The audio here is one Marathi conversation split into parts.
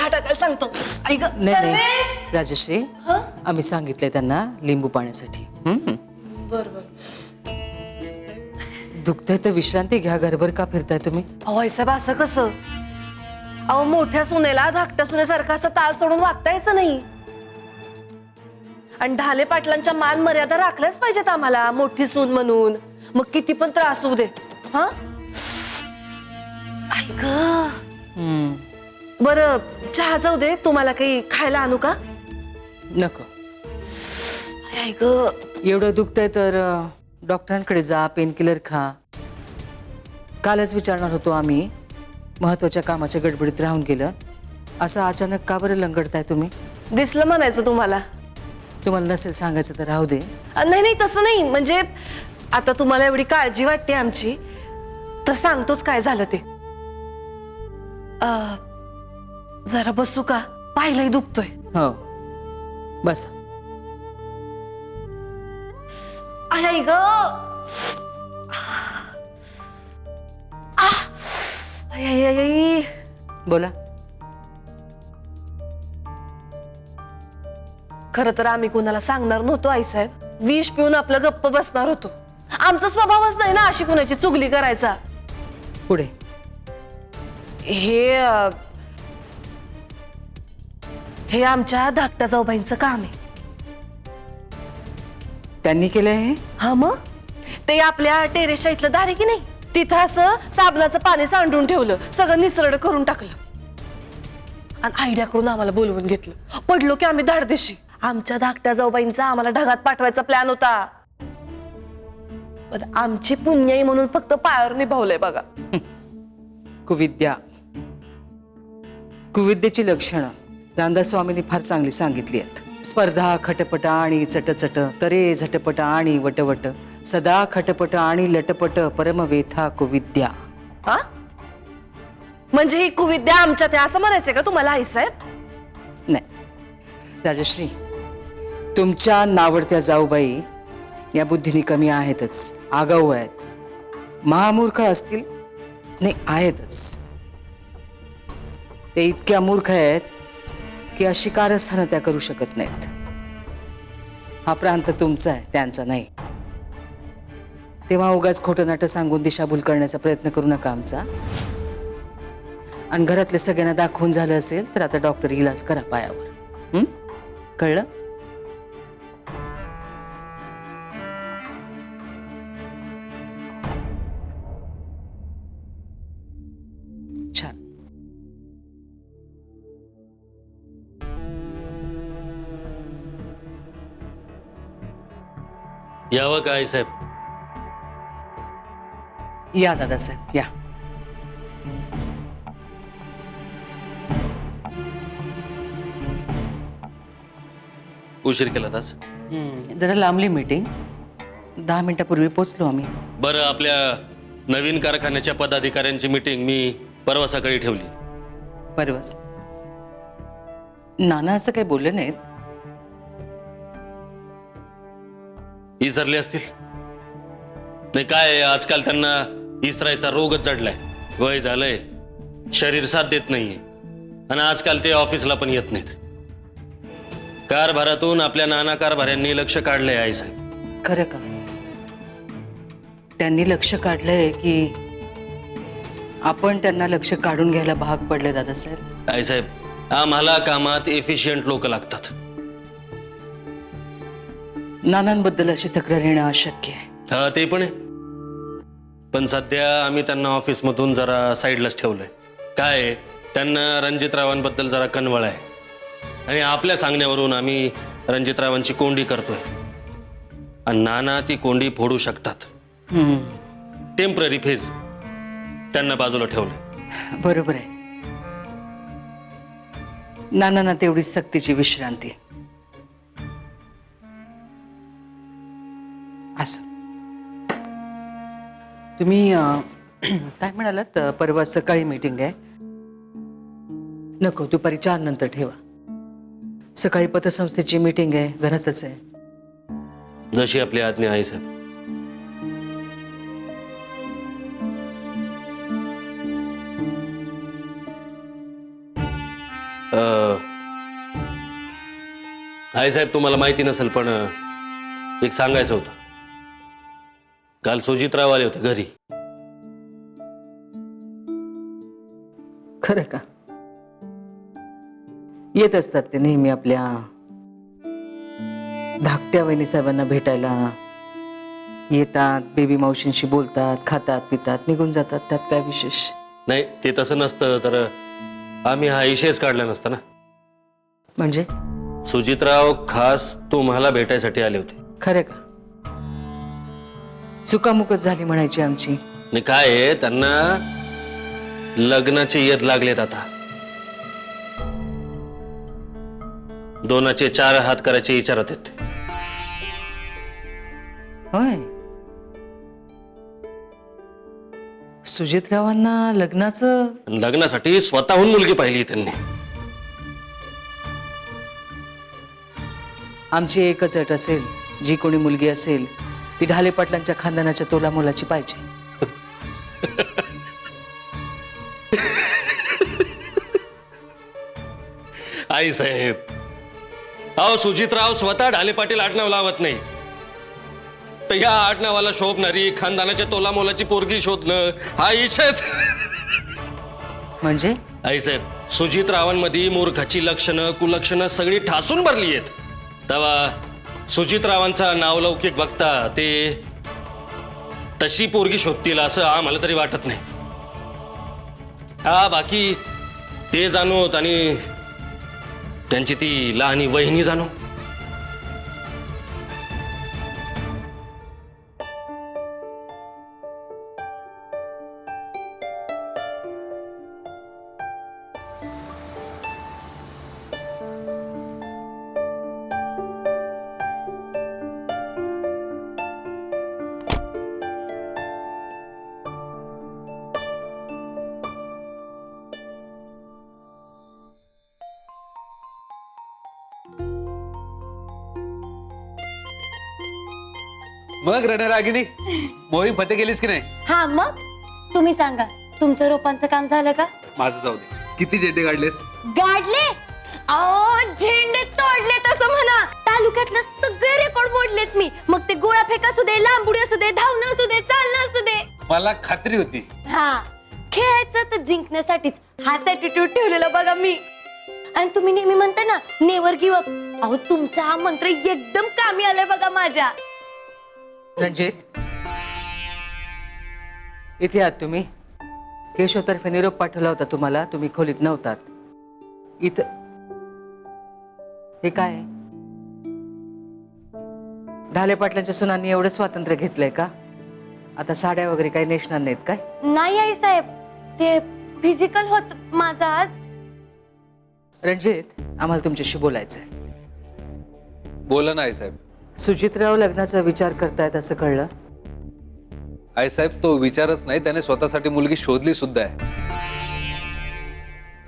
चहा टाकायला सांगतो. ऐक नाही राजश्री, आम्ही सांगितलंय त्यांना लिंबू पाण्यासाठी. बरोबर. दुखतंय तर विश्रांती घ्या. घरभर का फिरताय तुम्ही? अहो साहेब, असं कसं? अहो मोठ्या सुनेला धाकट्या सुनेसारखं असं ताल सोडून वागता यायचं नाही. आणि ढाले पाटलांच्या मान मर्यादा राखल्याच पाहिजेत आम्हाला, मोठी सून म्हणून. मग किती पण त्रास होऊ दे. हा ऐक, बरं चहा जाऊ दे, तुम्हाला काही खायला आणू का? नको. ऐक, एवढं दुखतंय तर डॉक्टरांकडे जा, पेन किलर खा. कालच विचारणार होतो आम्ही, महत्वाच्या कामाच्या गडबडीत राहून गेलं. असं अचानक का बरं लंगडताय तुम्ही? दिसलं म्हणायचं तुम्हाला. तुम्हाला नसेल सांगायचं तर राहू दे. नाही नाही, तसं नाही. म्हणजे आता तुम्हाला एवढी काळजी वाटते आमची, तर सांगतोच काय झालं ते. जरा बसू का? पाहिलंही दुखतोय. हो बस. आई ग, बोला. खरं तर आम्ही कुणाला सांगणार नव्हतो आईसाहेब. विष पिऊन आपलं गप्प बसणार होतो. आमचा स्वभावच नाही ना अशी कुणाची चुगली करायचा. पुढे. हे आमच्या धाकट्या जाऊबाईंचं काम आहे. त्यांनी केलंय हे? हा मग ते आपल्या टेरेसच्या इथलं दार आहे की नाही, तिथं असं साबणाचं पाणी सांडून ठेवलं, सगळं निसरड करून टाकलं आणि आयडिया करून आम्हाला बोलवून घेतलं. पडलो की आम्ही धाडदेशी. आमच्या धाकट्या जाऊबाईंचा आम्हाला ढगात पाठवायचा प्लॅन होता, पण आमची पुण्याई म्हणून फक्त पायावर निभावलंय बघा. कुविद्या. कुविद्येची लक्षणं रामदास स्वामींनी फार चांगली सांगितली आहेत. स्पर्धा खटपट आणि चटचट, तरे झटपट आणि वटवट, सदा खटपट आणि लटपट, परमवेथा कुविद्या. हा म्हणजे ही कुविद्या आमच्या त्या असं म्हणायचंय का तुम्हाला आईसाहेब? नाही राजश्री, तुमच्या नावडत्या जाऊबाई या बुद्धीने कमी आहेतच, आगाऊ आहेत, महामूर्ख असतील. नाही आहेतच. ते इतक्या मूर्ख आहेत की अशी कारस्थानं त्या करू शकत नाहीत. हा प्रांत तुमचा आहे, त्यांचा नाही. तेव्हा उगाच खोटं नाटं सांगून दिशाभूल करण्याचा प्रयत्न करू नका आमचा. आणि घरातल्या सगळ्यांना दाखवून झालं असेल तर आता डॉक्टर इलाज करा पायावर. कळलं? छान. यावं का आईसाहेब? या दादासाहेब या. उशीर केला आज? जरा लांबली मीटिंग, 10 मिनिटापूर्वी पोचलो आम्ही. बरं, आपल्या नवीन कारखान्याच्या पदाधिकाऱ्यांची मीटिंग मी परवा सकाळी ठेवली. परवाच नाना असं काही बोलले नाहीत. विसरले असतील. नाही काय, आजकाल त्यांना इसरायचा रोगच जडलाय. वय झालंय, शरीर साथ देत नाहीये, आणि आजकाल ते ऑफिसला पण येत नाहीत. कारभारातून आपल्या नाना कारभाऱ्यांनी लक्ष काढलंय आईसाहेब. खरं का? त्यांनी लक्ष काढलंय की आपण त्यांना लक्ष काढून घ्यायला भाग पडले दादासाहेब? आईसाहेब, आम्हाला कामात एफिशियंट लोक लागतात. नानांबद्दल अशी तक्रार येणं अशक्य आहे. हा, ते पण आहे. पण सध्या आम्ही त्यांना ऑफिसमधून जरा साईडलाच ठेवलंय. काय, त्यांना रणजितरावांबद्दल जरा कनवळ आहे, आणि आपल्या सांगण्यावरून आम्ही रणजितरावांची कोंडी करतोय, आणि नाना ती कोंडी फोडू शकतात. टेम्पररी फेज त्यांना बाजूला ठेवलं. बरोबर आहे. नानांना तेवढी सक्तीची विश्रांती. असं तुम्ही काय म्हणालात? परवा सकाळी मीटिंग आहे. नको, दुपारी 4 नंतर ठेवा. सकाळी पतसंस्थेची मीटिंग आहे, घरातच आहे. जशी आपली आज्ञा आहे साहेब. आईसाहेब तुम्हाला माहिती नसेल पण एक सांगायचं होतं. काल सुजितराव आले होते घरी. खरं का? येत असतात ते नेहमी आपल्या धाकट्या वहिनी साहेबांना भेटायला येतात, बेबी मावशींशी बोलतात, खातात पितात, निघून जातात. त्यात काय विशेष? नाही ते तसं नसतं तर आम्ही हा विषयच काढला नसता ना. म्हणजे सुजितराव खास तुम्हाला भेटायसाठी आले होते. खरं का? चुकामुकच झाली म्हणायची आमची. आणि काय आहे, त्यांना लग्नाचे येत लागलेत आता. 2चे 4 हात करायचे विचारत आहेत. होय, सुजितरावांना लग्नाचं? लग्नासाठी स्वतःहून मुलगी पाहिली त्यांनी. आमची एकच अट असेल, जी कोणी मुलगी असेल ती ढाले पाटलांच्या खानदानाच्या तोला मोलाची पाहिजे. आई साहेब, अहो सुजितराव स्वतः ढाले पाटील आडनाव लावत नाही. तर या आडनावाला शोभणारी खानदानाच्या तोला मोलाची पोरगी शोधणं हा विषयच. म्हणजे आई साहेब, सुजितरावांमध्ये मूर्खाची लक्षणं कुलक्षणं सगळी ठासून भरली आहेत. तेव्हा सुजितरावांचा नावलौकिक बघता ते तशी पोरगी शोधतील असं आम्हाला तरी वाटत नाही. हा बाकी ते जाणवत आणि त्यांची ती लहानी वहिनी जाणो. मग रणरागिनी मोहीम फते केलीस की नाही? हा मग तुम्ही सांगा, तुमचं रोपांचं काम झालं का? माझं जाऊ दे. किती झेंडे काढलेस? गाडले? अहो झेंडे तोडले तसं म्हणा. तालुक्यातले सगळे रेकॉर्ड मोडलेत मी. मग ते गोळा फेक असू दे, लांबुडी असू दे, धावणं असू दे, चालणं असू दे. मला खात्री होती. हा, खेळायचं तर जिंकण्यासाठीच हाच ऍटिट्यूड ठेवलेला बघा मी. आणि तुम्ही नेहमी म्हणता ना नेव्हर गिव्ह अप. अहो तुमचा हा मंत्र एकदम कामी आलाय बघा माझ्या. रणजित, इथे आहात तुम्ही? केशवतर्फे निरोप पाठवला होता तुम्हाला, तुम्ही खोलीत नव्हतात. इथं हे काय आहे? ढाले पाटलांच्या सुनांनी एवढं स्वातंत्र्य घेतलंय का? आता साड्या वगैरे काही नेसणार नाहीत काय? नाही आई साहेब, ते फिजिकल होत माझा आज. रणजित, आम्हाला तुमच्याशी बोलायचंय. बोला ना आई साहेब. सुजितराव लग्नाचा विचार करतायत असं कळलं. आई साहेब, तो विचारच नाही, त्याने स्वतःसाठी मुलगी शोधली सुद्धा आहे.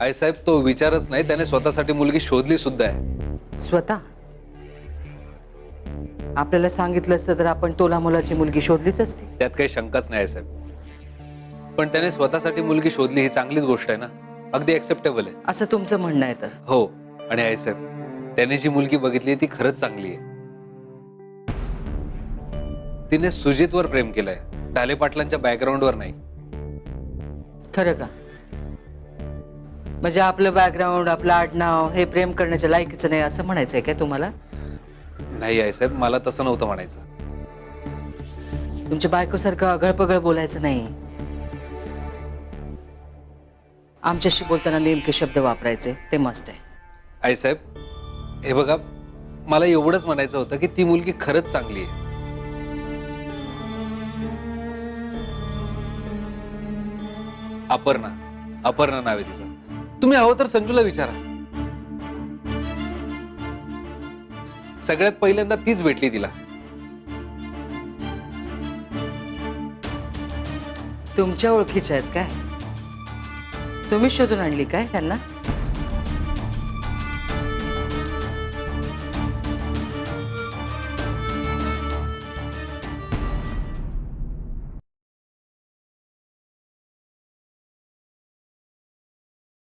आई साहेब, तो विचारच नाही, त्याने स्वतःसाठी मुलगी शोधली सुद्धा आहे. स्वतः? आपल्याला सांगितलं असतं तर आपण तोला मुलाची मुलगी शोधलीच असती. त्यात काही शंकाच नाही आई साहेब. पण त्याने स्वतःसाठी मुलगी शोधली ही चांगलीच गोष्ट आहे ना, अगदी एक्सेप्टेबल आहे. असं तुमचं म्हणणं आहे तर? हो. आणि आई साहेब, त्याने जी मुलगी बघितली ती खरंच चांगली आहे. तिने सुजितवर प्रेम केलंय, ढाले पाटलांच्या बॅकग्राऊंडवर नाही. खरं का? म्हणजे आपलं बॅकग्राऊंड, आपलं आडनाव हे प्रेम करण्याच्या लायकीचं नाही असं म्हणायचंय काय तुम्हाला? नाही आई साहेब, मला तसं नव्हतं म्हणायचं. तुमच्या बायकोसारखं अगळपगळ बोलायचं नाही. आमच्याशी बोलताना नेमके शब्द वापरायचे, ते मस्त आहे. आई साहेब, हे बघा, मला एवढंच म्हणायचं होतं की ती मुलगी खरंच चांगली आहे. अपर्णा, अपर्णा नाव आहे तिचं. तुम्ही हवं तर संजूला विचारा. सगळ्यात पहिल्यांदा तीच भेटली तिला. तुमच्या ओळखीच्या आहेत काय? तुम्ही शोधून आणली काय त्यांना?